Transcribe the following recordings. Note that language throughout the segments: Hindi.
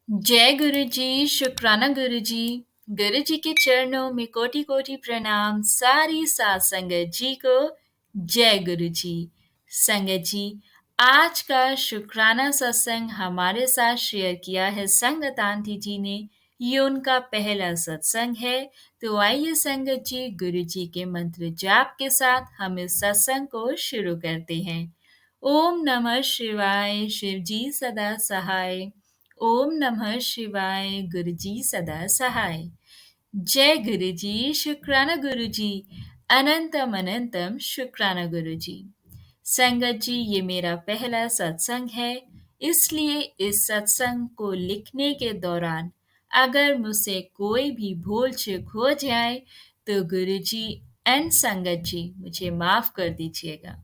जय गुरु जी, शुक्राना गुरु जी। गुरु जी के चरणों में कोटि कोटि प्रणाम। सारी सात संगत जी को जय गुरु जी। संगत जी, आज का शुक्राना सत्संग हमारे साथ शेयर किया है संगत आंटी जी ने। ये उनका पहला सत्संग है। तो आइए संगत जी, गुरु जी के मंत्र जाप के साथ हम इस सत्संग को शुरू करते हैं। ओम नमः शिवाय, शिव जी सदा सहाय। ओम नमः शिवाय, गुरु जी सदा सहाय। जय गुरु जी, शुक्राना गुरु जी। अनंतम अनंतम शुक्राना गुरु जी। संगत जी, ये मेरा पहला सत्संग है, इसलिए इस सत्संग को लिखने के दौरान अगर मुझसे कोई भी भूल चूक हो जाए तो गुरु जी एंड संगत जी मुझे माफ कर दीजिएगा।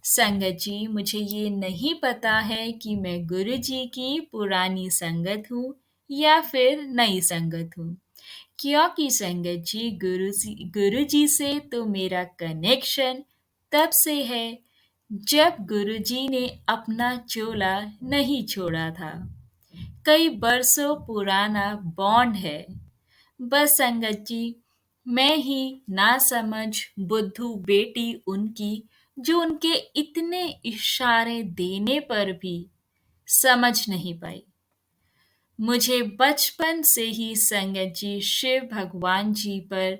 संगत जी, मुझे ये नहीं पता है कि मैं गुरु जी की पुरानी संगत हूँ या फिर नई संगत हूँ, क्योंकि संगत जी गुरु जी से तो मेरा कनेक्शन तब से है जब गुरु जी ने अपना चोला नहीं छोड़ा था। कई बरसों पुराना बॉन्ड है। बस संगत जी, मैं ही नासमझ बुद्धू बेटी उनकी, जो उनके इतने इशारे देने पर भी समझ नहीं पाई। मुझे बचपन से ही संगत जी शिव भगवान जी पर,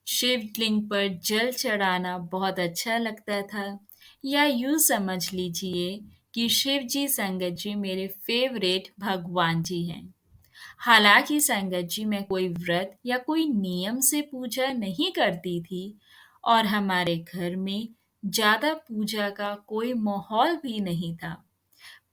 शिवलिंग पर जल चढ़ाना बहुत अच्छा लगता था, या यूं समझ लीजिए कि शिव जी संगत जी मेरे फेवरेट भगवान जी हैं। हालांकि संगत जी मैं कोई व्रत या कोई नियम से पूजा नहीं करती थी, और हमारे घर में ज्यादा पूजा का कोई माहौल भी नहीं था।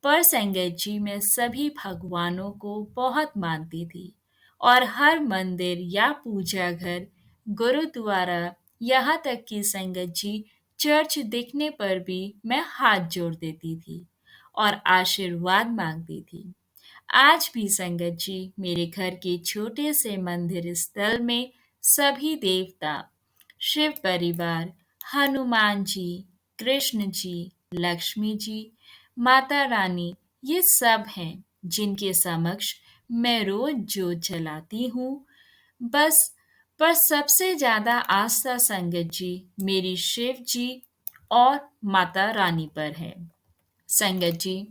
पर संगत जी मैं सभी भगवानों को बहुत मानती थी, और हर मंदिर या पूजा घर, गुरुद्वारा, यहाँ तक कि संगत जी चर्च दिखने पर भी मैं हाथ जोड़ देती थी और आशीर्वाद मांगती थी। आज भी संगत जी मेरे घर के छोटे से मंदिर स्थल में सभी देवता, शिव परिवार, हनुमान जी, कृष्ण जी, लक्ष्मी जी, माता रानी, ये सब हैं जिनके समक्ष मैं रोज जोत जलाती हूँ। बस, पर सबसे ज्यादा आस्था संगत जी मेरी शिव जी और माता रानी पर है। संगत जी,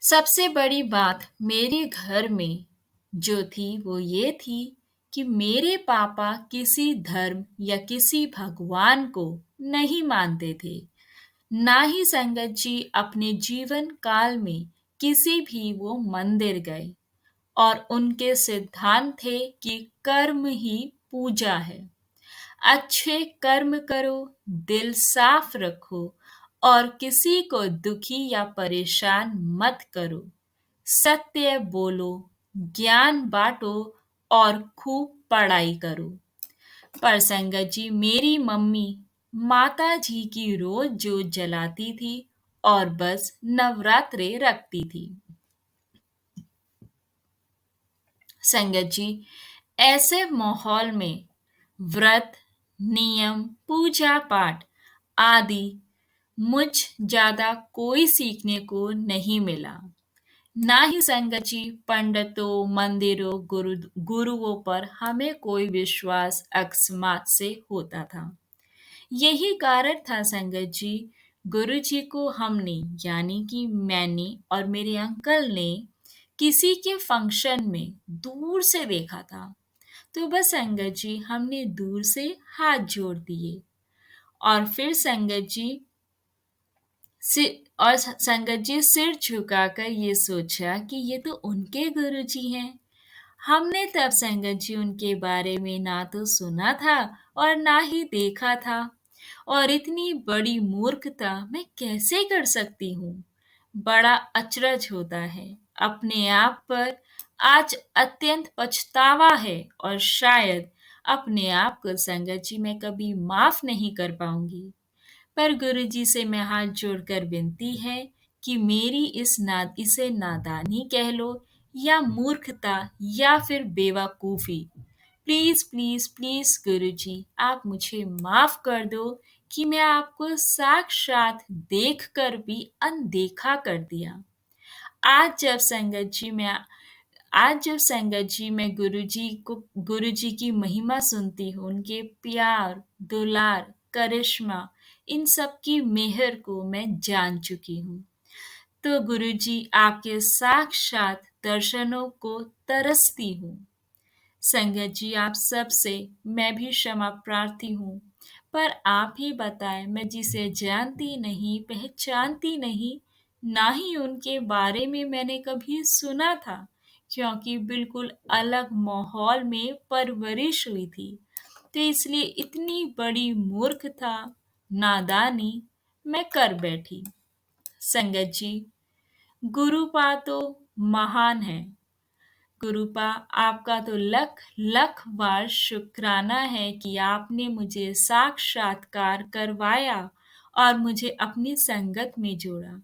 सबसे बड़ी बात मेरे घर में जो थी वो ये थी कि मेरे पापा किसी धर्म या किसी भगवान को नहीं मानते थे। ना ही संगत जी अपने जीवन काल में किसी भी वो मंदिर गए, और उनके सिद्धांत थे कि कर्म ही पूजा है। अच्छे कर्म करो, दिल साफ रखो, और किसी को दुखी या परेशान मत करो। सत्य बोलो, ज्ञान बांटो, और खूब पढ़ाई करो। पर संगत जी मेरी मम्मी माता जी की रोज जोत जलाती थी और बस नवरात्रे रखती थी। संगत जी, ऐसे माहौल में व्रत, नियम, पूजा पाठ आदि मुझ ज्यादा कोई सीखने को नहीं मिला। ना ही संगत जी पंडितों, मंदिरों, गुरुओं पर हमें कोई विश्वास अकस्मात से होता था। यही कारण था संगत जी, गुरु जी को हमने, यानी कि मैंने और मेरे अंकल ने, किसी के फंक्शन में दूर से देखा था। तो बस संगत जी हमने दूर से हाथ जोड़ दिए, और फिर संगत जी संगत जी सिर झुकाकर ये सोचा कि ये तो उनके गुरु जी हैं। हमने तब संगत जी उनके बारे में ना तो सुना था और ना ही देखा था, और इतनी बड़ी मूर्खता मैं कैसे कर सकती हूँ। बड़ा अचरज होता है अपने आप पर। आज अत्यंत पछतावा है, और शायद अपने आप को संगत जी मैं कभी माफ नहीं कर पाऊंगी। पर गुरुजी से मैं हाथ जोड़कर विनती है कि मेरी इसे नादानी कह लो, या मूर्खता, या फिर बेवकूफ़ी, प्लीज़ प्लीज़ प्लीज़ गुरुजी आप मुझे माफ़ कर दो कि मैं आपको साक्षात देख कर भी अनदेखा कर दिया। आज जब संगत जी मैं आज जब संगत जी मैं गुरुजी की महिमा सुनती हूँ, उनके प्यार, दुलार, करिश्मा, इन सब की मेहर को मैं जान चुकी हूँ। तो गुरुजी आपके साक्षात दर्शनों को तरसती हूँ। संगत जी आप सबसे मैं भी क्षमा प्रार्थी हूँ, पर आप ही बताएं, मैं जिसे जानती नहीं, पहचानती नहीं, ना ही उनके बारे में मैंने कभी सुना था, क्योंकि बिल्कुल अलग माहौल में परवरिश हुई थी। तो इसलिए इतनी बड़ी मूर्खता, नादानी मैं कर बैठी। संगत जी, गुरुपा तो महान है। गुरुपा आपका तो लख लख बार शुक्राना है कि आपने मुझे साक्षात्कार करवाया और मुझे अपनी संगत में जोड़ा।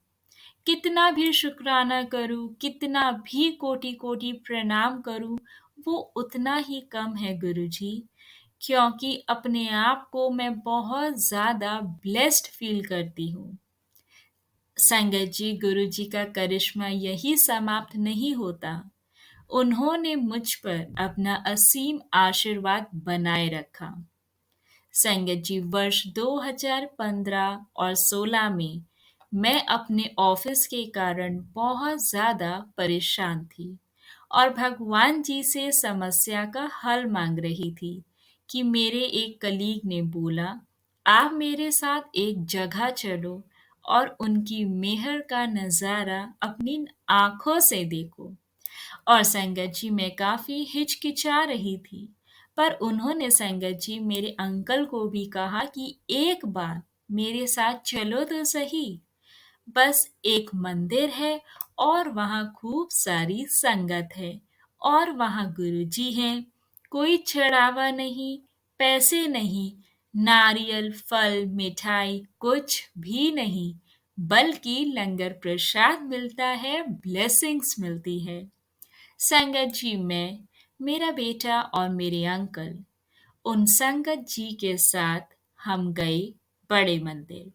कितना भी शुक्राना करूं, कितना भी कोटि कोटि प्रणाम करूं, वो उतना ही कम है गुरुजी, क्योंकि अपने आप को मैं बहुत ज्यादा ब्लेस्ड फील करती हूँ। संगत जी, गुरुजी का करिश्मा यही समाप्त नहीं होता। उन्होंने मुझ पर अपना असीम आशीर्वाद बनाए रखा। संगत जी, वर्ष 2015 और 16 में मैं अपने ऑफिस के कारण बहुत ज़्यादा परेशान थी और भगवान जी से समस्या का हल मांग रही थी कि मेरे एक कलीग ने बोला, आप मेरे साथ एक जगह चलो और उनकी मेहर का नज़ारा अपनी आंखों से देखो। और संगत जी मैं काफ़ी हिचकिचा रही थी, पर उन्होंने संगत जी मेरे अंकल को भी कहा कि एक बार मेरे साथ चलो तो सही। बस एक मंदिर है और वहाँ खूब सारी संगत है और वहाँ गुरुजी हैं। कोई चढ़ावा नहीं, पैसे नहीं, नारियल, फल, मिठाई कुछ भी नहीं, बल्कि लंगर प्रसाद मिलता है, ब्लेसिंग्स मिलती है। संगत जी मैं, मेरा बेटा और मेरे अंकल, उन संगत जी के साथ हम गए बड़े मंदिर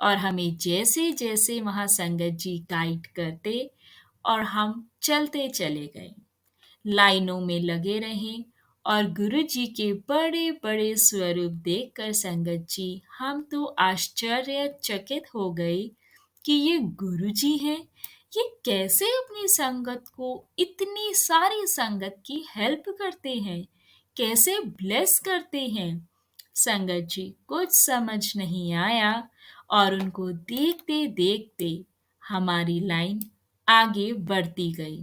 और हमें जैसे जैसे वहाँ संगत जी गाइड करते और हम चलते चले गए, लाइनों में लगे रहे और गुरु जी के बड़े बड़े स्वरूप देखकर संगत जी हम तो आश्चर्यचकित हो गए कि ये गुरु जी हैं। ये कैसे अपनी संगत को, इतनी सारी संगत की हेल्प करते हैं, कैसे ब्लेस करते हैं। संगत जी कुछ समझ नहीं आया और उनको देखते देखते हमारी लाइन आगे बढ़ती गई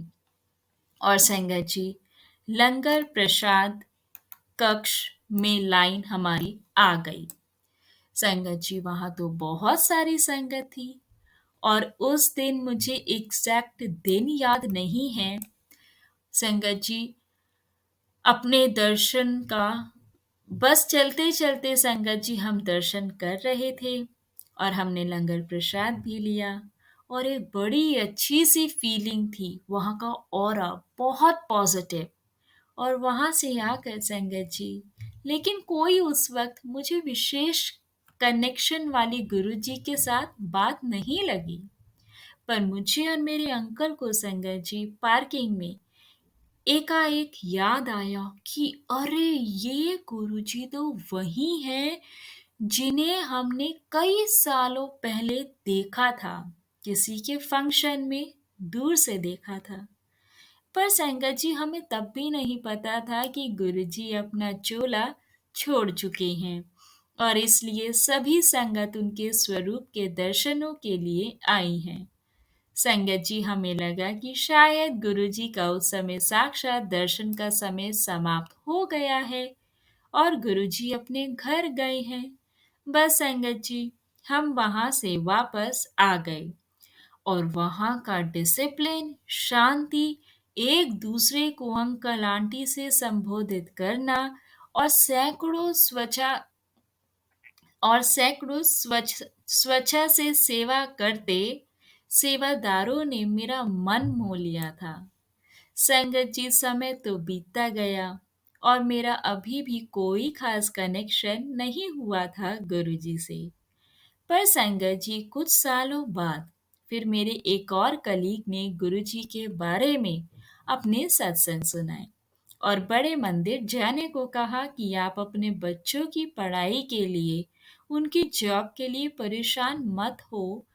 और संगत जी लंगर प्रसाद कक्ष में लाइन हमारी आ गई। संगत जी वहाँ तो बहुत सारी संगत थी और उस दिन मुझे एग्जैक्ट दिन याद नहीं है। संगत जी अपने दर्शन का बस चलते चलते संगत जी हम दर्शन कर रहे थे और हमने लंगर प्रसाद भी लिया और एक बड़ी अच्छी सी फीलिंग थी, वहाँ का ऑरा बहुत पॉजिटिव। और वहाँ से आकर संगत जी, लेकिन कोई उस वक्त मुझे विशेष कनेक्शन वाली गुरुजी के साथ बात नहीं लगी, पर मुझे और मेरे अंकल को संगत जी पार्किंग में एकाएक याद आया कि अरे ये गुरुजी तो वही हैं जिन्हें हमने कई सालों पहले देखा था, किसी के फंक्शन में दूर से देखा था। पर संगत जी हमें तब भी नहीं पता था कि गुरुजी अपना चोला छोड़ चुके हैं और इसलिए सभी संगत उनके स्वरूप के दर्शनों के लिए आई हैं। संगत जी हमें लगा कि शायद गुरुजी का उस समय साक्षात दर्शन का समय समाप्त हो गया है और गुरुजी अपने घर गए हैं। बस संगत जी हम वहां से वापस आ गए और वहाँ का डिसिप्लिन, शांति, एक दूसरे को अंकल आंटी से संबोधित करना और सैकड़ों स्वच्छा से सेवा करते सेवादारों ने मेरा मन मोह लिया था। संगत जी समय तो बीतता गया और मेरा अभी भी कोई खास कनेक्शन नहीं हुआ था गुरुजी से। पर संगत जी कुछ सालों बाद फिर मेरे एक और कलीग ने गुरुजी के बारे में अपने सत्संग सुनाए और बड़े मंदिर जाने को कहा कि आप अपने बच्चों की पढ़ाई के लिए, उनकी जॉब के लिए परेशान मत हो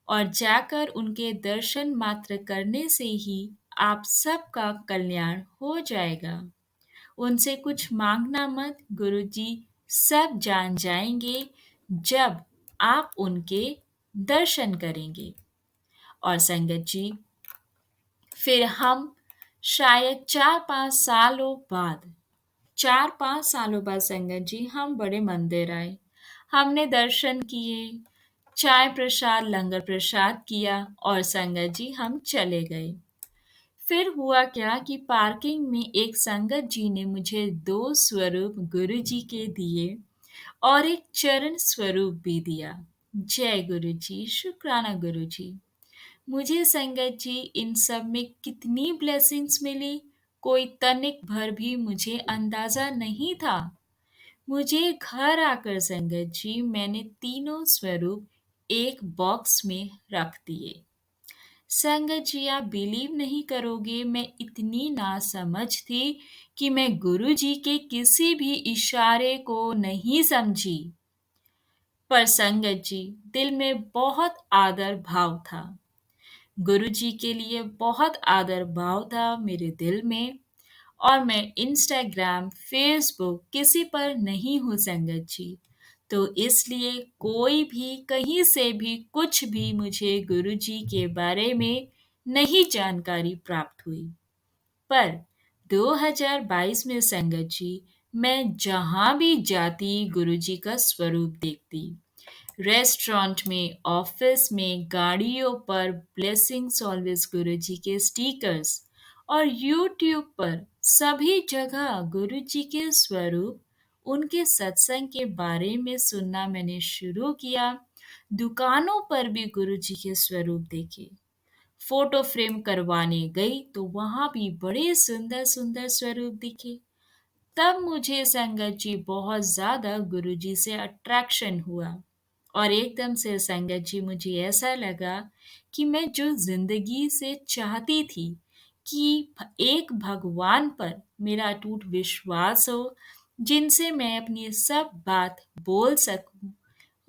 और जाकर उनके दर्शन मात्र करने से ही आप सबका कल्याण हो जाएगा। उनसे कुछ मांगना मत, गुरुजी सब जान जाएंगे जब आप उनके दर्शन करेंगे। और संगत जी, फिर हम शायद 4-5 सालों बाद संगत जी हम बड़े मंदिर आए। हमने दर्शन किए, चाय प्रसाद लंगर प्रसाद किया और संगत जी हम चले गए। फिर हुआ क्या कि पार्किंग में एक संगत जी ने मुझे 2 स्वरूप गुरु जी के दिए और एक चरण स्वरूप भी दिया। जय गुरु जी, शुक्राना गुरु जी। मुझे संगत जी इन सब में कितनी ब्लेसिंग्स मिली, कोई तनिक भर भी मुझे अंदाजा नहीं था। मुझे घर आकर संगत जी मैंने तीनों स्वरूप एक बॉक्स में रख दिए। संगत जी आप बिलीव नहीं करोगे, मैं इतनी नासमझ थी कि मैं गुरु जी के किसी भी इशारे को नहीं समझी। पर संगत जी दिल में बहुत आदर भाव था, गुरु जी के लिए बहुत आदर भाव था मेरे दिल में। और मैं इंस्टाग्राम, फेसबुक किसी पर नहीं हूँ संगत जी, तो इसलिए कोई भी कहीं से भी कुछ भी मुझे गुरु जी के बारे में नहीं जानकारी प्राप्त हुई। पर 2022 में संगत जी मैं जहाँ भी जाती गुरु जी का स्वरूप देखती। रेस्टोरेंट में, ऑफिस में, गाड़ियों पर ब्लेसिंग्स ऑलवेज गुरुजी के स्टिकर्स और यूट्यूब पर सभी जगह गुरुजी के स्वरूप, उनके सत्संग के बारे में सुनना मैंने शुरू किया। दुकानों पर भी गुरुजी के स्वरूप देखे। फोटो फ्रेम करवाने गई तो वहां भी बड़े सुंदर सुंदर स्वरूप दिखे। तब मुझे संगत जी बहुत ज़्यादा गुरुजी से अट्रैक्शन हुआ और एकदम से संगत जी मुझे ऐसा लगा कि मैं जो ज़िंदगी से चाहती थी कि एक भगवान पर मेरा अटूट विश्वास हो, जिनसे मैं अपनी सब बात बोल सकूं,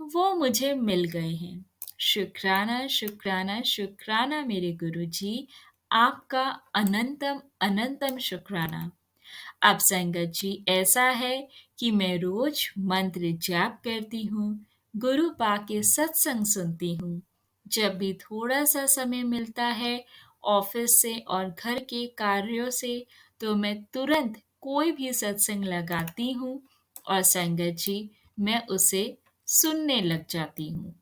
वो मुझे मिल गए हैं। शुक्राना शुक्राना शुक्राना मेरे गुरुजी, आपका अनंतम अनंतम शुक्राना। अब संगत जी ऐसा है कि मैं रोज मंत्र जाप करती हूँ, गुरु पा के सत्संग सुनती हूँ। जब भी थोड़ा सा समय मिलता है ऑफिस से और घर के कार्यों से, तो मैं तुरंत कोई भी सत्संग लगाती हूँ और संगत जी मैं उसे सुनने लग जाती हूँ।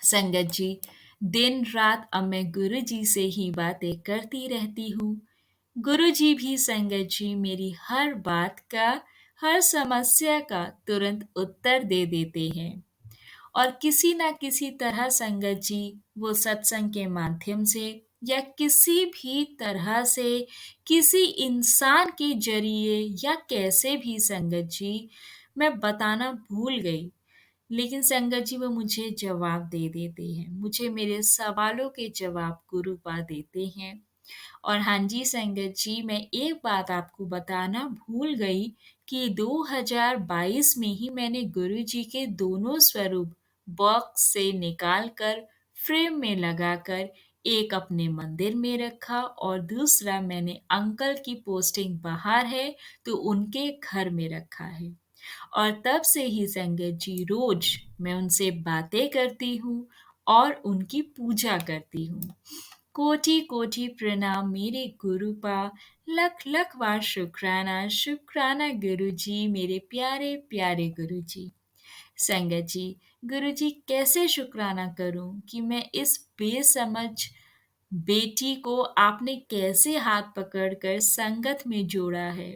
संगत जी दिन रात अब मैं गुरु जी से ही बातें करती रहती हूँ। गुरु जी भी संगत जी मेरी हर बात का, हर समस्या का तुरंत उत्तर दे देते हैं और किसी ना किसी तरह संगत जी वो सत्संग के माध्यम से या किसी भी तरह से किसी इंसान के जरिए या कैसे भी संगत जी मैं बताना भूल गई, लेकिन संगत जी वो मुझे जवाब दे देते हैं। मुझे मेरे सवालों के जवाब गुरु पा देते हैं। और हाँ जी संगत जी मैं एक बात आपको बताना भूल गई कि 2022 में ही मैंने गुरु जी के दोनों स्वरूप बॉक्स से निकाल कर फ्रेम में लगाकर एक अपने मंदिर में रखा और दूसरा मैंने अंकल की पोस्टिंग बाहर है तो उनके घर में रखा है। और तब से ही संगत जी रोज मैं उनसे बातें करती हूँ और उनकी पूजा करती हूँ। कोटि कोटि प्रणाम मेरे गुरुपा, लख लख बार शुक्राना शुक्राना गुरु जी, मेरे प्यारे प्यारे गुरु जी। संगत जी गुरु जी कैसे शुक्राना करूं कि मैं इस बेसमझ बेटी को आपने कैसे हाथ पकड़कर संगत में जोड़ा है।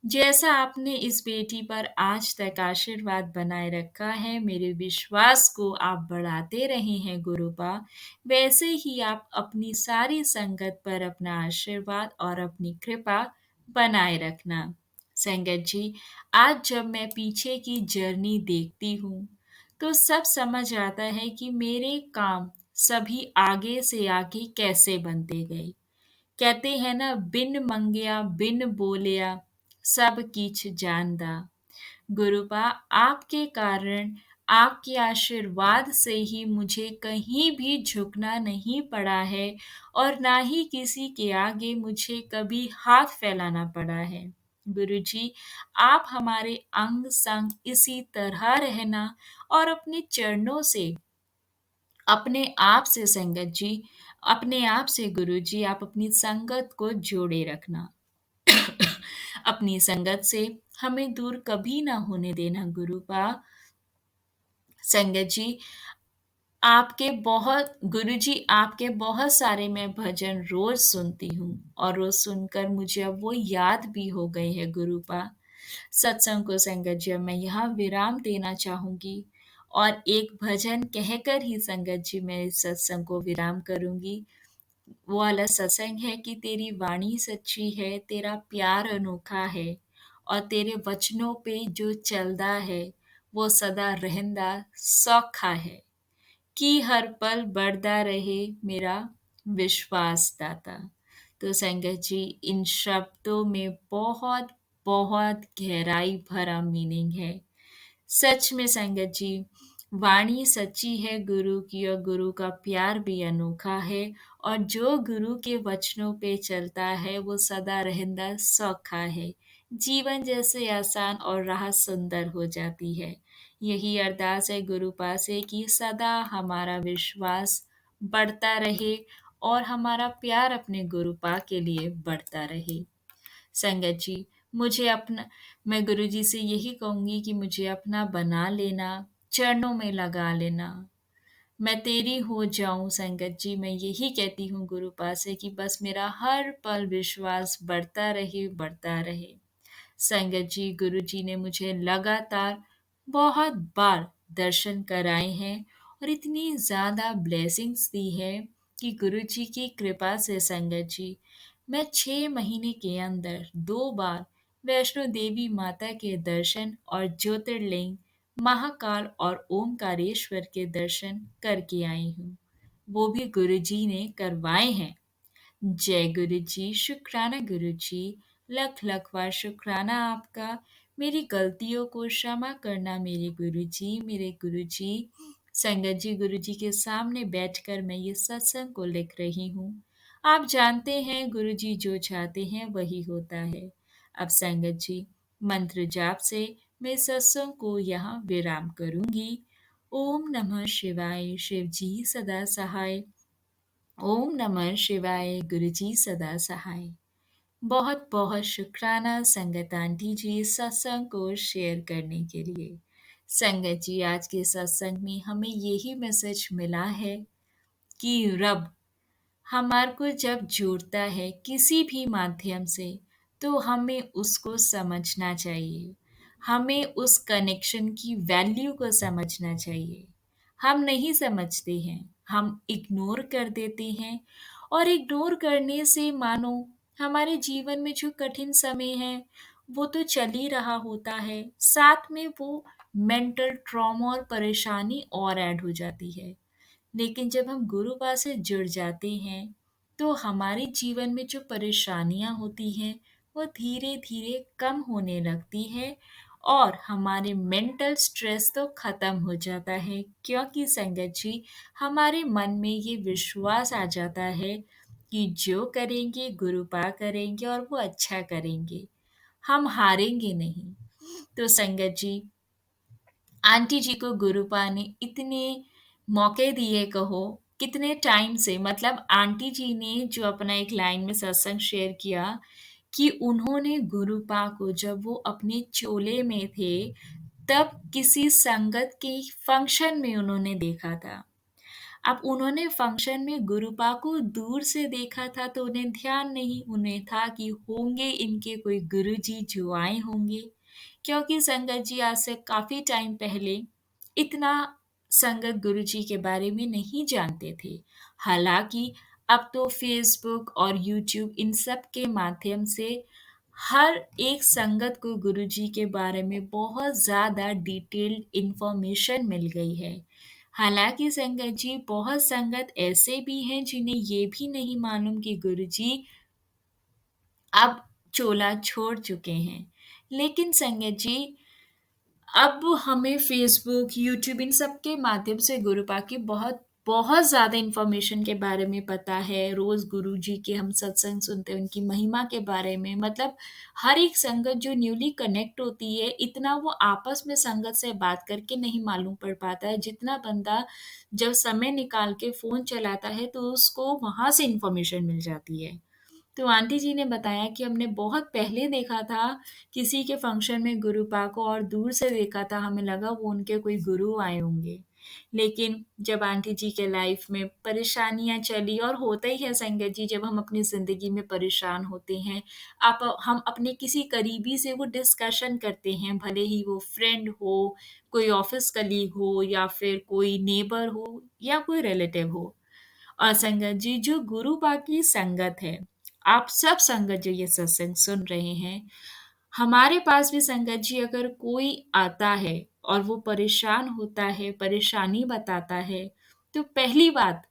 जैसा आपने इस बेटी पर आज तक आशीर्वाद बनाए रखा है, मेरे विश्वास को आप बढ़ाते रहे हैं गुरुपा, वैसे ही आप अपनी सारी संगत पर अपना आशीर्वाद और अपनी कृपा बनाए रखना। संगत जी आज जब मैं पीछे की जर्नी देखती हूँ तो सब समझ आता है कि मेरे काम सभी आगे से आके कैसे बनते गए। कहते हैं ना, बिन मंगया बिन बोलिया सब किछ जानदा। गुरुपा, आपके कारण, आपके आशीर्वाद से ही मुझे कहीं भी झुकना नहीं पड़ा है और ना ही किसी के आगे मुझे कभी हाथ फैलाना पड़ा है। गुरुजी, आप हमारे अंग संग इसी तरह रहना और अपने चरणों से, अपने आप से संगत जी, अपने आप से गुरुजी आप अपनी संगत को जोड़े रखना। अपनी संगत से हमें दूर कभी ना होने देना गुरुपा। संगत जी, आपके बहुत गुरुजी, आपके बहुत सारे मैं भजन रोज सुनती हूँ और रोज सुनकर मुझे अब वो याद भी हो गए हैं गुरुपा। सत्संग को संगत जी अब मैं यहाँ विराम देना चाहूंगी और एक भजन कहकर ही संगत जी मैं इस सत्संग को विराम करूंगी। वो वाला सत्संग है कि तेरी वाणी सच्ची है, तेरा प्यार अनोखा है और तेरे वचनों पे जो चलदा है वो सदा रहंदा सौखा है, कि हर पल बढ़ता रहे मेरा विश्वास दाता। तो संगत जी, इन शब्दों में बहुत बहुत गहराई भरा मीनिंग है। सच में संगत जी, वाणी सच्ची है गुरु की और गुरु का प्यार भी अनोखा है और जो गुरु के वचनों पे चलता है वो सदा रहंदा सौखा है। जीवन जैसे आसान और राह सुंदर हो जाती है। यही अरदास है गुरु पासे कि सदा हमारा विश्वास बढ़ता रहे और हमारा प्यार अपने गुरु पा के लिए बढ़ता रहे। संगत जी, मुझे अपना मैं गुरुजी से यही कहूँगी कि मुझे अपना बना लेना, चरणों में लगा लेना। मैं तेरी हो जाऊं संगत जी, मैं यही कहती हूँ गुरु पास से कि बस मेरा हर पल विश्वास बढ़ता रहे। संगत जी, गुरु जी ने मुझे लगातार बहुत बार दर्शन कराए हैं और इतनी ज़्यादा ब्लेसिंग्स दी है कि गुरु जी की कृपा से संगत जी, मैं 6 महीने के अंदर 2 बार वैष्णो देवी माता के दर्शन और ज्योतिर्लिंग महाकाल और ओमकारेश्वर के दर्शन करके आई हूँ। वो भी गुरु जी ने करवाए हैं। जय गुरु जी, शुक्राना गुरु जी, लख लख बार शुक्राना आपका। मेरी गलतियों को क्षमा करना मेरे गुरु जी, मेरे गुरु जी। संगत जी, गुरु जी के सामने बैठकर मैं ये सत्संग को लिख रही हूँ। आप जानते हैं गुरु जी जो चाहते हैं वही होता है। अब संगत जी, मंत्र जाप से मैं इस सत्संग को यहाँ विराम करूंगी। ओम नमः शिवाय, शिव जी सदा सहाय। ओम नमः शिवाय, गुरुजी सदा सहाय। बहुत बहुत शुक्राना संगत आंटी जी इस सत्संग को शेयर करने के लिए। संगत जी, आज के सत्संग में हमें यही मैसेज मिला है कि रब हमारे को जब जोड़ता है किसी भी माध्यम से तो हमें उसको समझना चाहिए। हमें उस कनेक्शन की वैल्यू को समझना चाहिए। हम नहीं समझते हैं, हम इग्नोर कर देते हैं और इग्नोर करने से मानो हमारे जीवन में जो कठिन समय है वो तो चल ही रहा होता है, साथ में वो मेंटल ट्रॉमा और परेशानी और ऐड हो जाती है। लेकिन जब हम गुरुपा से जुड़ जाते हैं तो हमारे जीवन में जो परेशानियां होती हैं वो धीरे धीरे कम होने लगती है और हमारे मेंटल स्ट्रेस तो खत्म हो जाता है, क्योंकि संगत जी, हमारे मन में ये विश्वास आ जाता है कि जो करेंगे गुरुपा करेंगे और वो अच्छा करेंगे, हम हारेंगे नहीं। तो संगत जी, आंटी जी को गुरुपा ने इतने मौके दिए, कहो कितने टाइम से, मतलब आंटी जी ने जो अपना एक लाइन में सत्संग शेयर किया कि उन्होंने गुरुपा को जब वो अपने चोले में थे तब किसी संगत के फंक्शन में उन्होंने देखा था। अब उन्होंने फंक्शन में गुरुपा को दूर से देखा था तो उन्हें ध्यान नहीं, उन्हें था कि होंगे इनके कोई गुरुजी जो आए होंगे, क्योंकि संगत जी आज से काफ़ी टाइम पहले इतना संगत गुरुजी के बारे में नहीं जानते थे। हालाँकि अब तो फ़ेसबुक और यूट्यूब इन सब के माध्यम से हर एक संगत को गुरुजी के बारे में बहुत ज़्यादा डिटेल्ड इन्फॉर्मेशन मिल गई है। हालाँकि संगत जी बहुत संगत ऐसे भी हैं जिन्हें ये भी नहीं मालूम कि गुरुजी अब चोला छोड़ चुके हैं। लेकिन संगत जी अब हमें फ़ेसबुक, यूट्यूब इन सब के माध्यम से गुरुपा की बहुत बहुत ज़्यादा इन्फॉर्मेशन के बारे में पता है। रोज़ गुरुजी के हम सत्संग सुनते हैं, उनकी महिमा के बारे में। मतलब हर एक संगत जो न्यूली कनेक्ट होती है, इतना वो आपस में संगत से बात करके नहीं मालूम पड़ पाता है, जितना बंदा जब समय निकाल के फ़ोन चलाता है, तो उसको वहाँ से इन्फॉर्मेशन मिल जाती है। तो आंटी जी ने बताया कि हमने बहुत पहले देखा था किसी के फंक्शन में गुरुपा को और दूर से देखा था, हमें लगा वो उनके कोई गुरु आए होंगे। लेकिन जब आंटी जी के लाइफ में परेशानियाँ चली और होता ही है संगत जी जब हम अपनी ज़िंदगी में परेशान होते हैं, आप हम अपने किसी करीबी से वो डिस्कशन करते हैं, भले ही वो फ्रेंड हो, कोई ऑफ़िस कलीग हो या फिर कोई नेबर हो या कोई रिलेटिव हो। और संगत जी जो गुरुपा की संगत है, आप सब संगत जो ये सत्संग सुन रहे हैं, हमारे पास भी संगत जी अगर कोई आता है और वो परेशान होता है, परेशानी बताता है, तो पहली बात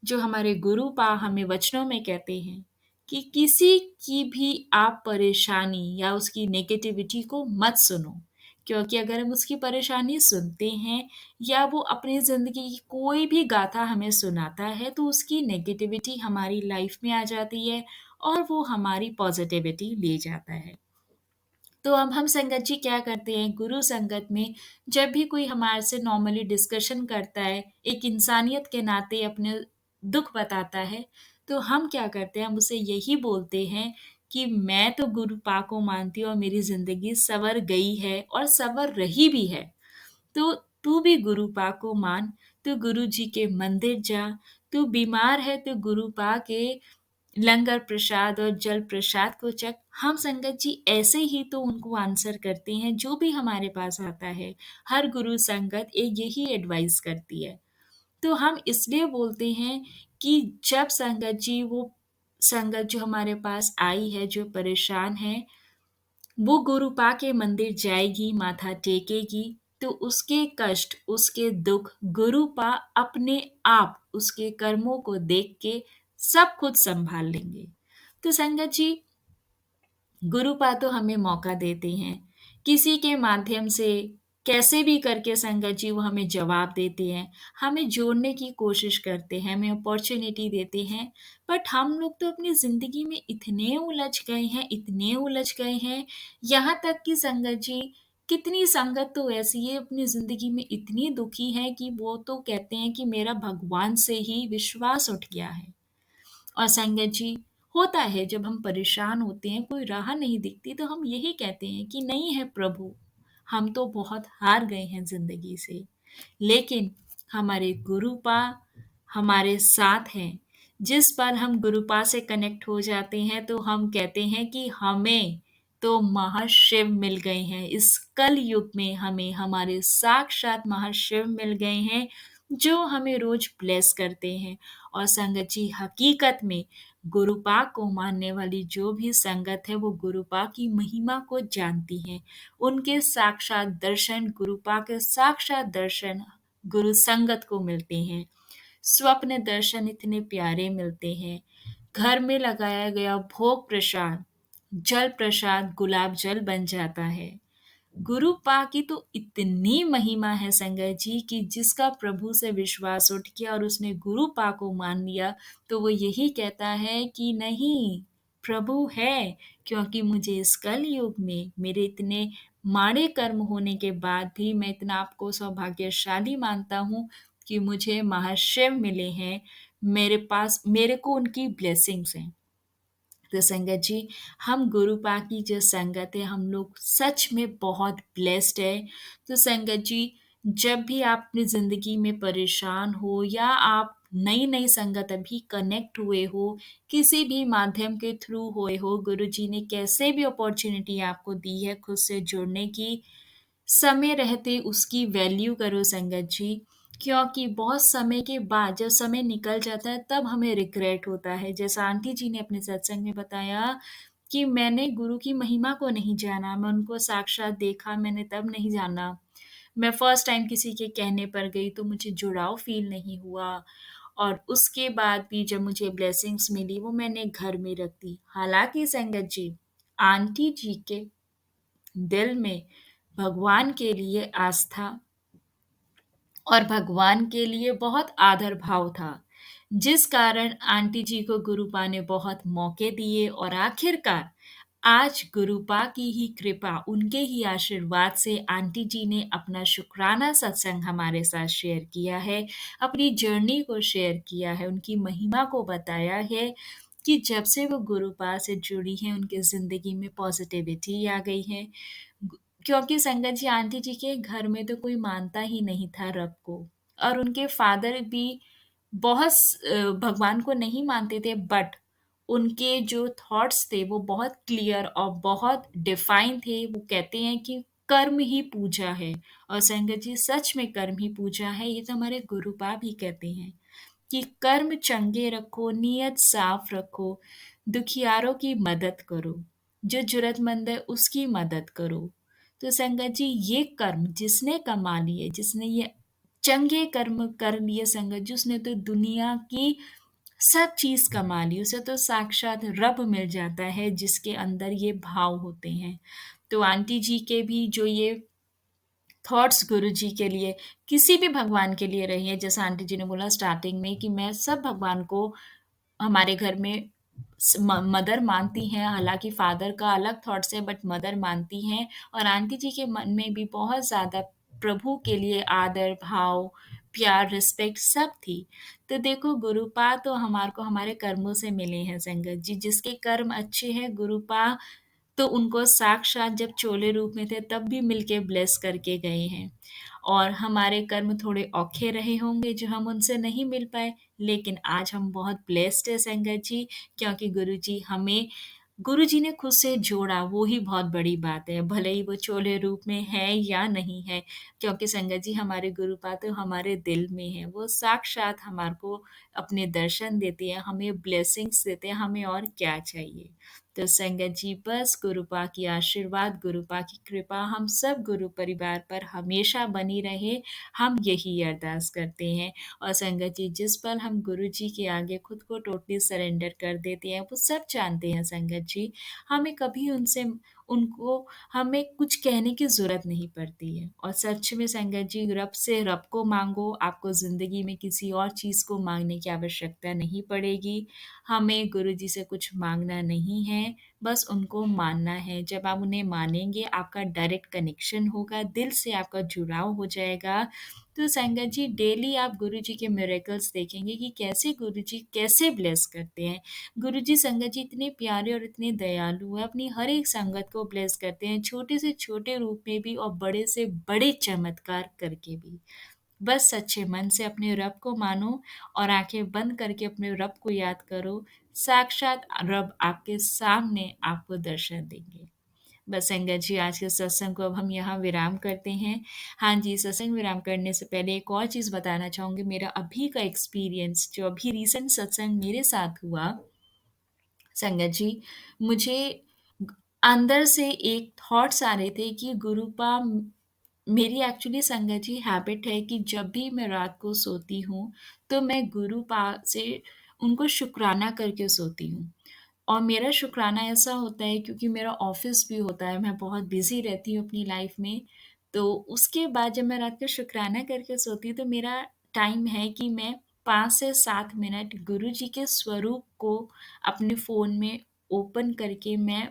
जो हमारे गुरुपा हमें वचनों में कहते हैं कि किसी की भी आप परेशानी या उसकी नेगेटिविटी को मत सुनो। क्योंकि अगर हम उसकी परेशानी सुनते हैं या वो अपनी ज़िंदगी की कोई भी गाथा हमें सुनाता है, तो उसकी नेगेटिविटी हमारी लाइफ में आ जाती है और वो हमारी पॉज़िटिविटी ले जाता है। तो अब हम संगत जी क्या करते हैं, गुरु संगत में जब भी कोई हमारे से नॉर्मली डिस्कशन करता है, एक इंसानियत के नाते अपने दुःख बताता है, तो हम क्या करते हैं, हम उसे यही बोलते हैं कि मैं तो गुरु पा को मानती हूँ और मेरी ज़िंदगी सँवर गई है और सँवर रही भी है। तो तू भी गुरुपा को मान, तू गुरु जी के मंदिर जा, तू बीमार है तो गुरुपा के लंगर प्रसाद और जल प्रसाद को चख। हम संगत जी ऐसे ही तो उनको आंसर करते हैं जो भी हमारे पास आता है। हर गुरु संगत एक यही एडवाइस करती है। तो हम इसलिए बोलते हैं कि जब संगत जी वो संगत जो हमारे पास आई है, जो परेशान है, वो गुरुपा के मंदिर जाएगी, माथा टेकेगी, तो उसके कष्ट, उसके दुःख गुरुपा अपने आप उसके कर्मों को देख के सब खुद सँभाल लेंगे। तो संगत जी गुरुपा तो हमें मौका देते हैं। किसी के माध्यम से कैसे भी करके संगत जी वो हमें जवाब देते हैं, हमें जोड़ने की कोशिश करते हैं, हमें अपॉर्च्युनिटी देते हैं। बट हम लोग तो अपनी ज़िंदगी में इतने उलझ गए हैं, इतने उलझ गए हैं, यहाँ तक कि संगत जी कितनी संगत तो ऐसी है अपनी ज़िंदगी में इतनी दुखी है कि वो तो कहते हैं कि मेरा भगवान से ही विश्वास उठ गया है। और संगत जी होता है जब हम परेशान होते हैं कोई राह नहीं दिखती तो हम यही कहते हैं कि नहीं है प्रभु, हम तो बहुत हार गए हैं जिंदगी से। लेकिन हमारे गुरुपा हमारे साथ हैं। जिस पर हम गुरुपा से कनेक्ट हो जाते हैं तो हम कहते हैं कि हमें तो महाशिव मिल गए हैं। इस कल युग में हमें हमारे साक्षात महाशिव मिल गए हैं जो हमें रोज ब्लेस करते हैं। और संगत जी हकीकत में गुरुपा को मानने वाली जो भी संगत है वो गुरुपा की महिमा को जानती है। उनके साक्षात दर्शन गुरुपा के साक्षात दर्शन गुरु संगत को मिलते हैं। स्वप्न दर्शन इतने प्यारे मिलते हैं। घर में लगाया गया भोग प्रसाद, जल प्रसाद गुलाब जल बन जाता है। गुरु पा की तो इतनी महिमा है संगत जी कि जिसका प्रभु से विश्वास उठ गया और उसने गुरु पा को मान लिया तो वो यही कहता है कि नहीं, प्रभु है। क्योंकि मुझे इस कल युग में मेरे इतने माड़े कर्म होने के बाद भी मैं इतना आपको सौभाग्यशाली मानता हूँ कि मुझे महाशिव मिले हैं। मेरे पास मेरे को उनकी ब्लेसिंग्स हैं। तो संगत जी हम गुरुपा की जो संगत है हम लोग सच में बहुत ब्लेस्ड है। तो संगत जी जब भी आप अपनी ज़िंदगी में परेशान हो या आप नई नई संगत अभी कनेक्ट हुए हो, किसी भी माध्यम के थ्रू हुए हो, गुरु जी ने कैसे भी अपॉर्चुनिटी आपको दी है खुद से जुड़ने की, समय रहते उसकी वैल्यू करो संगत जी। क्योंकि बहुत समय के बाद जब समय निकल जाता है तब हमें रिग्रेट होता है। जैसा आंटी जी ने अपने सत्संग में बताया कि मैंने गुरु की महिमा को नहीं जाना, मैं उनको साक्षात देखा मैंने तब नहीं जाना। मैं फर्स्ट टाइम किसी के कहने पर गई तो मुझे जुड़ाव फ़ील नहीं हुआ और उसके बाद भी जब मुझे ब्लेसिंग्स मिली वो मैंने घर में रख दी। हालाँकि संगत जी, आंटी जी के दिल में भगवान के लिए आस्था और भगवान के लिए बहुत आदर भाव था, जिस कारण आंटी जी को गुरुपा ने बहुत मौके दिए और आखिरकार आज गुरुपा की ही कृपा, उनके ही आशीर्वाद से आंटी जी ने अपना शुक्राना सत्संग हमारे साथ शेयर किया है, अपनी जर्नी को शेयर किया है, उनकी महिमा को बताया है कि जब से वो गुरुपा से जुड़ी हैं, उनकी ज़िंदगी में पॉज़िटिविटी आ गई है। क्योंकि संगत जी आंटी जी के घर में तो कोई मानता ही नहीं था रब को और उनके फादर भी बहुत भगवान को नहीं मानते थे बट उनके जो थॉट्स थे वो बहुत क्लियर और बहुत डिफाइन थे। वो कहते हैं कि कर्म ही पूजा है और संगत जी सच में कर्म ही पूजा है। ये तो हमारे गुरुपा भी कहते हैं कि कर्म चंगे रखो, नीयत साफ रखो, दुखियारों की मदद करो, जो ज़रूरतमंद है उसकी मदद करो। तो संगत जी ये कर्म जिसने कमा लिए, जिसने ये चंगे कर्म कर लिए संगत जी, उसने तो दुनिया की सब चीज़ कमा ली, उसे तो साक्षात रब मिल जाता है जिसके अंदर ये भाव होते हैं। तो आंटी जी के भी जो ये थॉट्स गुरु जी के लिए, किसी भी भगवान के लिए रही है, जैसा आंटी जी ने बोला स्टार्टिंग में कि मैं सब भगवान को हमारे घर में मदर मानती हैं, हालांकि फादर का अलग थॉट्स है बट मदर मानती हैं और आंटी जी के मन में भी बहुत ज़्यादा प्रभु के लिए आदर भाव प्यार रिस्पेक्ट सब थी। तो देखो गुरुपा तो हमारे को हमारे कर्मों से मिले हैं संगत जी, जिसके कर्म अच्छे हैं गुरुपा तो उनको साक्षात जब चोले रूप में थे तब भी मिलके ब्लेस करके गए हैं और हमारे कर्म थोड़े औखे रहे होंगे जो हम उनसे नहीं मिल पाए, लेकिन आज हम बहुत ब्लेस्ड है संगत जी, क्योंकि गुरु जी हमें गुरु जी ने खुद से जोड़ा वो ही बहुत बड़ी बात है, भले ही वो चोले रूप में है या नहीं है, क्योंकि संगत जी हमारे गुरुपा तो हमारे दिल में है, वो साक्षात हमारे को अपने दर्शन देते हैं, हमें ब्लेसिंग्स देते हैं, हमें और क्या चाहिए। तो संगत जी बस गुरुपा की आशीर्वाद, गुरुपा की कृपा हम सब गुरु परिवार पर हमेशा बनी रहे, हम यही अरदास करते हैं। और संगत जी जिस पल हम गुरु जी के आगे खुद को टोटली सरेंडर कर देते हैं, वो सब जानते हैं संगत जी, हमें कभी उनसे उनको हमें कुछ कहने की ज़रूरत नहीं पड़ती है और सच में संगत जी रब से रब को माँगो, आपको ज़िंदगी में किसी और चीज़ को माँगने की आवश्यकता नहीं पड़ेगी। हमें गुरु जी से कुछ माँगना नहीं है, बस उनको मानना है। जब आप उन्हें मानेंगे, आपका डायरेक्ट कनेक्शन होगा, दिल से आपका जुड़ाव हो जाएगा। तो संगत जी डेली आप गुरु जी के मिरेकल्स देखेंगे कि कैसे गुरु जी कैसे ब्लेस करते हैं। गुरु जी संगत जी इतने प्यारे और इतने दयालु हैं, अपनी हर एक संगत को ब्लेस करते हैं, छोटे से छोटे रूप में भी और बड़े से बड़े चमत्कार करके भी। बस सच्चे मन से अपने रब को मानो और आंखें बंद करके अपने रब को याद करो, साक्षात रब आपके सामने आपको दर्शन देंगे। बस संगत जी आज के सत्संग को अब हम यहाँ विराम करते हैं। हाँ जी, सत्संग विराम करने से पहले एक और चीज़ बताना चाहूँगी, मेरा अभी का एक्सपीरियंस जो अभी रीसेंट सत्संग मेरे साथ हुआ, संगत जी, मुझे अंदर से एक थॉट्स आ रहे थे कि गुरुपा मेरी एक्चुअली संगत जी हैबिट है कि जब भी मैं रात को सोती हूँ, तो मैं गुरुपा से उनको शुक्राना करके सोती हूँ। और मेरा शुक्राना ऐसा होता है क्योंकि मेरा ऑफ़िस भी होता है, मैं बहुत बिज़ी रहती हूँ अपनी लाइफ़ में, तो उसके बाद जब मैं रात को शुक्राना करके सोती हूँ, तो मेरा टाइम है कि मैं 5 से 7 मिनट गुरुजी के स्वरूप को अपने फ़ोन में ओपन करके मैं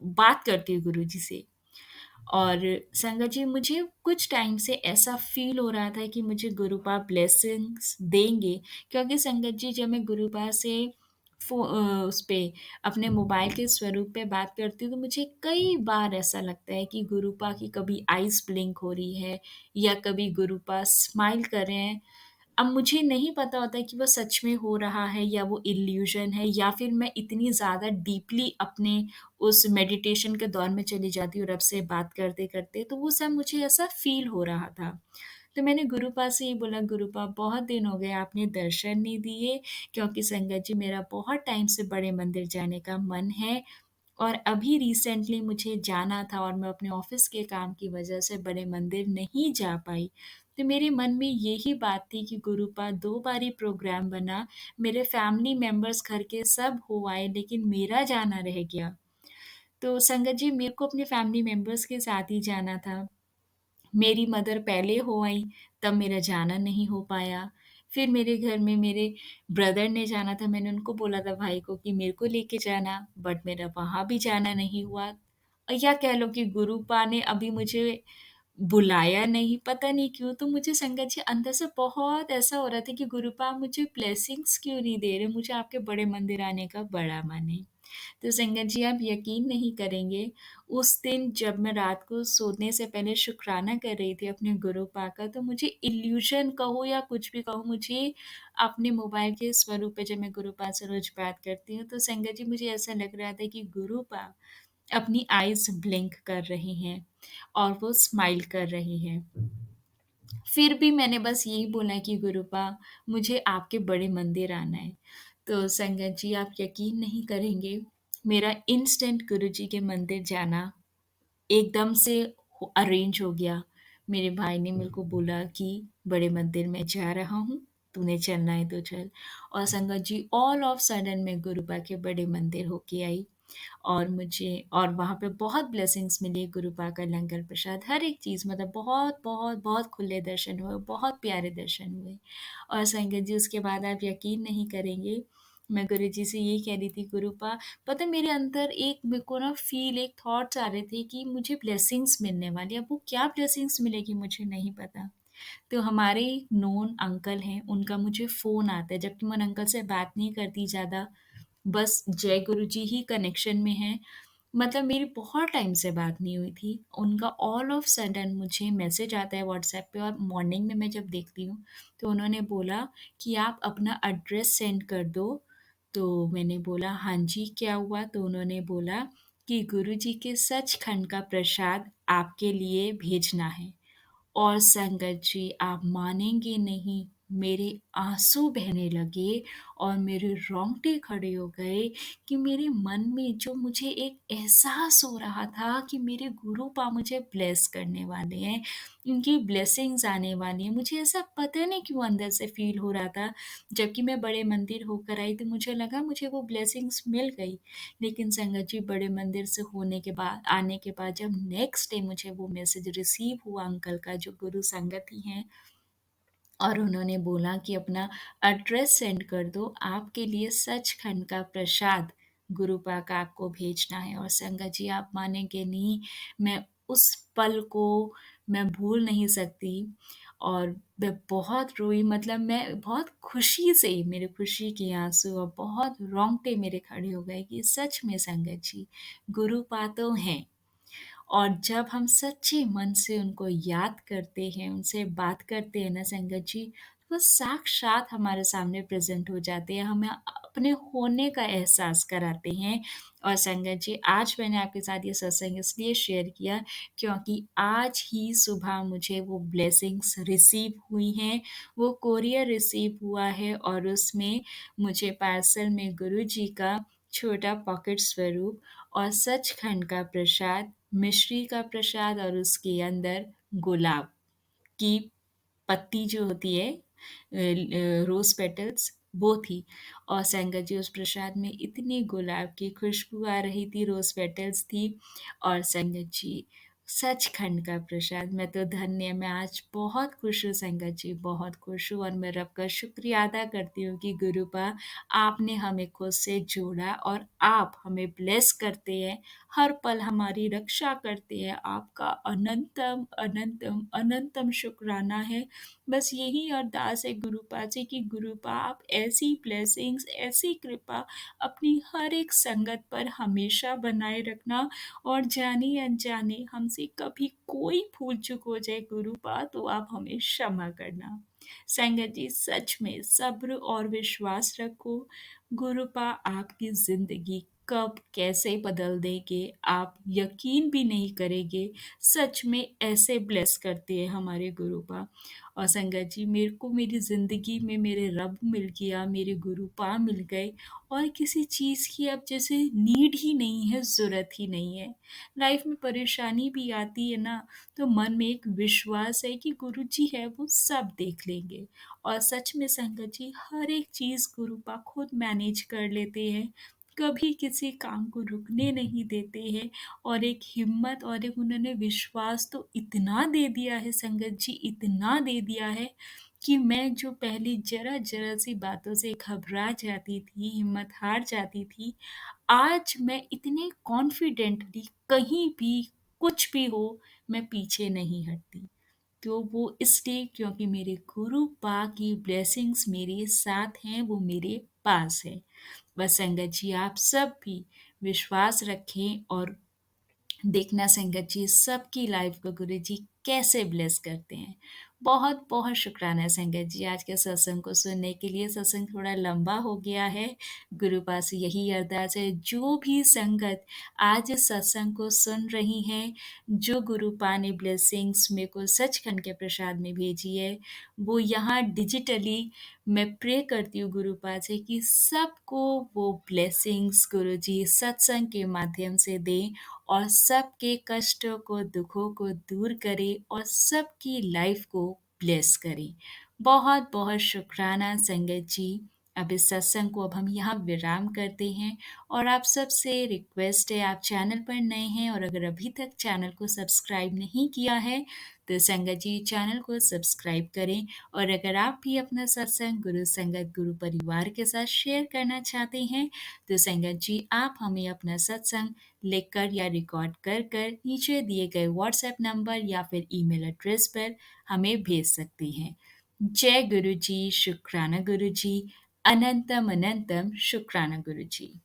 बात करती हूँ गुरुजी से। और संगत जी मुझे कुछ टाइम से ऐसा फ़ील हो रहा था कि मुझे गुरुपा ब्लेसिंग्स देंगे, क्योंकि संगत जी जब मैं गुरुपा से उस पे अपने मोबाइल के स्वरूप पे बात करती हूँ, तो मुझे कई बार ऐसा लगता है कि गुरुपा की कभी आइज़ ब्लिंक हो रही है या कभी गुरुपा स्माइल कर रहे हैं। अब मुझे नहीं पता होता है कि वो सच में हो रहा है या वो इल्यूज़न है या फिर मैं इतनी ज़्यादा डीपली अपने उस मेडिटेशन के दौर में चली जाती हूँ रब से बात करते-करते, तो वो सब मुझे ऐसा फ़ील हो रहा था। तो मैंने गुरुपा से ही बोला, गुरुपा बहुत दिन हो गए आपने दर्शन नहीं दिए, क्योंकि संगत जी मेरा बहुत टाइम से बड़े मंदिर जाने का मन है और अभी रिसेंटली मुझे जाना था और मैं अपने ऑफ़िस के काम की वजह से बड़े मंदिर नहीं जा पाई। तो मेरे मन में यही बात थी कि गुरुपा 2 बारी प्रोग्राम बना, मेरे फैमिली मेंबर्स घर के सब हो आए लेकिन मेरा जाना रह गया। तो संगत जी मेरे को अपने फैमिली मेंबर्स के साथ ही जाना था। मेरी मदर पहले हो आई, तब मेरा जाना नहीं हो पाया। फिर मेरे घर में मेरे ब्रदर ने जाना था, मैंने उनको बोला था भाई को कि मेरे को लेके जाना, बट मेरा वहाँ भी जाना नहीं हुआ। या कह लो कि गुरुपा ने अभी मुझे बुलाया नहीं, पता नहीं क्यों? तो मुझे संगत जी अंदर से बहुत ऐसा हो रहा था कि गुरुपा आप मुझे ब्लेसिंग्स क्यों नहीं दे रहे? मुझे आपके बड़े मंदिर आने का बड़ा मन है। तो संगत जी आप यकीन नहीं करेंगे, उस दिन जब मैं रात को सोने से पहले शुकराना कर रही थी अपने गुरुपा का, तो मुझे इल्यूशन कहो या कुछ भी कहो, मुझे अपने मोबाइल के स्वरूप पे जब मैं गुरुपा से रोज़ बात करती हूँ, तो संगत जी मुझे ऐसा लग रहा था कि गुरुपा अपनी आईज़ ब्लिंक कर रही हैं और वो स्माइल कर रही हैं। फिर भी मैंने बस यही बोला कि गुरुपा मुझे आपके बड़े मंदिर आना है। तो संगत जी आप यकीन नहीं करेंगे, मेरा इंस्टेंट गुरुजी के मंदिर जाना एकदम से अरेंज हो गया। मेरे भाई ने मेरे को बोला कि बड़े मंदिर में जा रहा हूँ, तूने चलना है तो चल। और संगत जी ऑल ऑफ सडन मैं गुरुपा के बड़े मंदिर होके आई। और मुझे और वहाँ पे बहुत ब्लेसिंग्स मिली गुरुपा का लंगर प्रसाद, हर एक चीज़ मतलब बहुत, बहुत, बहुत खुले दर्शन हुए, बहुत प्यारे दर्शन हुए। और संगत जी उसके बाद आप यकीन नहीं करेंगे, मैं गुरुजी से यही कह रही थी गुरुपा पता है मेरे अंदर एक मेरे को ना फ़ील एक थॉट्स आ रहे थे कि मुझे ब्लेसिंग्स मिलने वाली है। अब वो क्या ब्लेसिंग्स मिलेगी मुझे नहीं पता। तो हमारे नोन अंकल हैं, उनका मुझे फ़ोन आता है, जबकि मैं उन अंकल से बात नहीं करती ज़्यादा, बस जय गुरुजी ही कनेक्शन में हैं। मतलब मेरी बहुत टाइम से बात नहीं हुई थी। उनका ऑल ऑफ सडन मुझे मैसेज आता है व्हाट्सएप पे और मॉर्निंग में मैं जब देखती हूँ, तो उन्होंने बोला कि आप अपना एड्रेस सेंड कर दो। तो मैंने बोला हाँ जी, क्या हुआ? तो उन्होंने बोला कि गुरुजी के सचखंड का प्रसाद आपके लिए भेजना है। और संगत जी आप मानेंगे नहीं, मेरे आँसू बहने लगे और मेरे रोंगटे खड़े हो गए कि मेरे मन में जो मुझे एक एहसास हो रहा था कि मेरे गुरुपा मुझे ब्लेस करने वाले हैं, उनकी ब्लेसिंग्स आने वाली हैं। मुझे ऐसा पता नहीं क्यों अंदर से फ़ील हो रहा था। जबकि मैं बड़े मंदिर होकर आई तो मुझे लगा मुझे वो ब्लेसिंग्स मिल गई। लेकिन संगत जी बड़े मंदिर से होने के बाद आने के बाद जब नेक्स्ट डे मुझे वो मैसेज रिसीव हुआ अंकल का जो गुरु संगत ही हैं और उन्होंने बोला कि अपना एड्रेस सेंड कर दो, आपके लिए सचखंड का प्रसाद गुरुपा का आपको भेजना है। और संगत जी आप मानेंगे नहीं, मैं उस पल को मैं भूल नहीं सकती और मैं बहुत रोई मतलब मैं बहुत खुशी से मेरे खुशी के आँसू और बहुत रोंगटे मेरे खड़े हो गए कि सच में संगत जी गुरुपा तो हैं। और जब हम सच्चे मन से उनको याद करते हैं, उनसे बात करते हैं ना संगत जी, वो साक्षात हमारे सामने प्रेज़ेंट हो जाते हैं, हमें अपने होने का एहसास कराते हैं। और संगत जी, आज मैंने आपके साथ ये सत्संग इसलिए शेयर किया क्योंकि आज ही सुबह मुझे वो ब्लेसिंग्स रिसीव हुई हैं, वो कोरियर रिसीव हुआ है और उसमें मुझे पार्सल में गुरुजी का छोटा पॉकेट स्वरूप और सचखंड का प्रसाद, मिश्री का प्रसाद और उसके अंदर गुलाब की पत्ती जो होती है रोज़ पेटल्स वो थी। और संगत जी उस प्रसाद में इतनी गुलाब की खुशबू आ रही थी, रोज़ पेटल्स थी और संगत जी सचखंड का प्रसाद मैं तो धन्य मैं आज बहुत खुश हूँ संगत जी, बहुत खुश हूँ और मैं रब का शुक्रिया अदा करती हूँ कि गुरुपा आपने हमें खुद से जोड़ा और आप हमें ब्लेस करते हैं, हर पल हमारी रक्षा करते हैं। आपका अनंतम, अनंतम, अनंतम शुक्राना है। बस यही अरदास है गुरुपा से कि गुरुपा आप ऐसी ब्लेसिंग्स, ऐसी कृपा अपनी हर एक संगत पर हमेशा बनाए रखना और जाने-अनजाने हमसे कभी कोई भूल-चूक हो जाए गुरुपा तो आप हमें क्षमा करना। संगत जी सच में सब्र और विश्वास रखो, गुरुपा आपकी ज़िंदगी कब कैसे बदल देंगे, आप यकीन भी नहीं करेंगे। सच में ऐसे ब्लेस करते हैं हमारे गुरुपा। और संगत जी, मेरे को मेरी ज़िंदगी में मेरे रब मिल गया, मेरे गुरुपा मिल गए, और किसी चीज़ की अब जैसे नीड ही नहीं है, ज़रूरत ही नहीं है। लाइफ में परेशानी भी आती है ना, तो मन में एक विश्वास है कि गुरुजी है, वो सब देख लेंगे। और सच में संगत जी, हर एक चीज़ गुरुपा खुद मैनेज कर लेते हैं, कभी किसी काम को रुकने नहीं देते हैं। और एक हिम्मत और एक उन्होंने विश्वास तो इतना दे दिया है संगत जी, इतना दे दिया है कि मैं जो पहले ज़रा-ज़रा सी बातों से घबरा जाती थी, हिम्मत हार जाती थी, आज मैं इतने कॉन्फिडेंटली कहीं भी, कुछ भी हो, मैं पीछे नहीं हटती। तो वो इसलिए क्योंकि मेरे गुरु पा की ब्लेसिंग्स मेरे साथ हैं, वो मेरे पास है। बस संगत जी, आप सब भी विश्वास रखें और देखना संगत जी, सबकी लाइफ को गुरु जी कैसे ब्लेस करते हैं। बहुत बहुत शुक्राना संगत जी, आज के सत्संग को सुनने के लिए। सत्संग थोड़ा लंबा हो गया है। गुरु पास यही अरदास है, जो भी संगत आज इस सत्संग को सुन रही हैं, जो गुरु पा ने ब्लेसिंग्स मेरे को सचखंड के प्रसाद में भेजी है, वो यहाँ डिजिटली मैं प्रे करती हूँ गुरु पा से कि सबको वो ब्लेसिंग्स गुरु जी सत्संग के माध्यम से दें, और सबके कष्टों को, दुखों को दूर करे, और सबकी लाइफ को ब्लेस करे। बहुत बहुत शुक्राना संगत जी। अब इस सत्संग को अब हम यहाँ विराम करते हैं, और आप सबसे रिक्वेस्ट है, आप चैनल पर नए हैं और अगर अभी तक चैनल को सब्सक्राइब नहीं किया है, तो संगत जी चैनल को सब्सक्राइब करें। और अगर आप भी अपना सत्संग गुरु संगत, गुरु परिवार के साथ शेयर करना चाहते हैं, तो संगत जी आप हमें अपना सत्संग लिखकर या रिकॉर्ड कर कर नीचे दिए गए व्हाट्सएप नंबर या फिर ईमेल एड्रेस पर हमें भेज सकती हैं। जय गुरु जी, शुक्राना गुरु जी, अनंतम अनंतम शुक्राना गुरु जी।